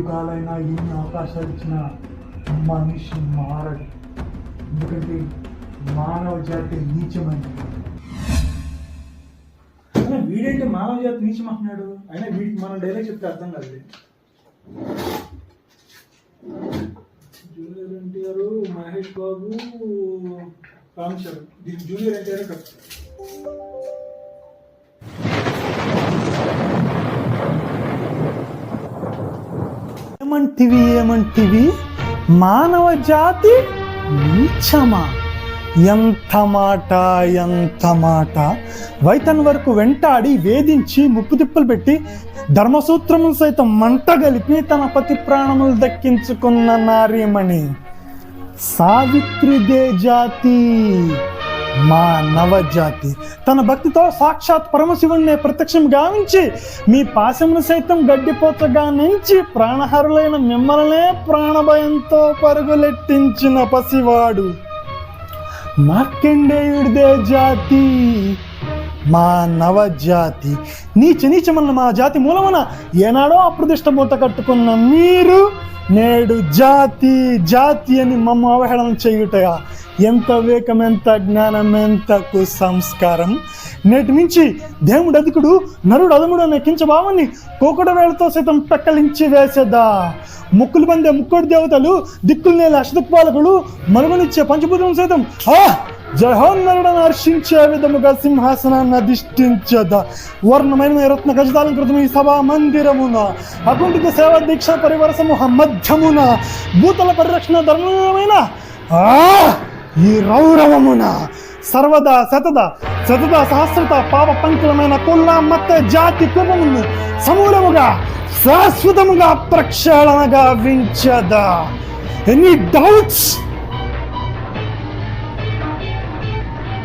యుగాలైనా ఎన్ని అవకాశాలు ఇచ్చినా మనిషి మారడు. ఎందుకంటే మానవ జాతి నీచమైనది. అయినా వీడైతే మానవ జాతి నీచం అంటున్నాడు. అయినా వీడికి మనం డైరెక్ట్ చెప్తే అర్థం కాదు. జూనియర్ ఎన్టీఆర్, మహేష్ బాబు, రామ్ చరణ్. దీనికి జూనియర్ ఎన్టీఆర్ కరెక్ట్. ఏమంటివి మానవ జాతి నీచమా? ఎంత మాట! వైతన్ వరకు వెంటాడి వేధించి ముప్పు తిప్పలు పెట్టి ధర్మసూత్రములు సైతం మంట గలిపి తన పతి ప్రాణములు దక్కించుకున్న నారీమణి సావిత్రిదే జాతి మానవ జాతి. తన భక్తితో సాక్షాత్ పరమశివుణ్ణి ప్రత్యక్షం గావించి మీ పాశమును సైతం గడ్డిపోతగా నుంచి ప్రాణహరులైన మిమ్మల్నే ప్రాణభయంతో పరుగులెట్టించిన పసివాడు మార్కండేయుడిదే జాతి మానవ జాతి. నీచమన్న మా జాతి మూలమున ఏనాడో అప్రదిష్ట మూట కట్టుకున్న మీరు నేడు జాతి అని మమ్మ అవహేళన చేయుటగా ఎంత వివేకం, ఎంత జ్ఞానం, ఎంత కుసంస్కారం! నేటి నుంచి దేవుడు అధికుడు, నరుడు అదముడు అనే కించభావాన్ని కోకుడ వేళతో సైతం పెక్కలించి వేసేదా. ముక్కులు బందే ముక్కోడి దేవతలు, దిక్కులు నేల అష్టదిక్పాలకులు, మరుగునిచ్చే పంచభూతం సైతం జహోన్నరుడను హర్షించే విధముగా సింహాసనాన్ని అధిష్ఠించదా. వర్ణమైన రత్న గజాలంకృతం ఈ సభా మందిరమున అకుంఠిత సేవా దీక్ష పరివార సమూహ మధ్యమున భూతల పరిరక్షణ ధర్మమైన ఈ రౌరవమున సర్వదా శతద సహస్రత పాప పంకిలమైన కుల మత జాతి కులమును సమూలముగా శాశ్వతముగా ప్రక్షాళనగా వించదా. Any doubts?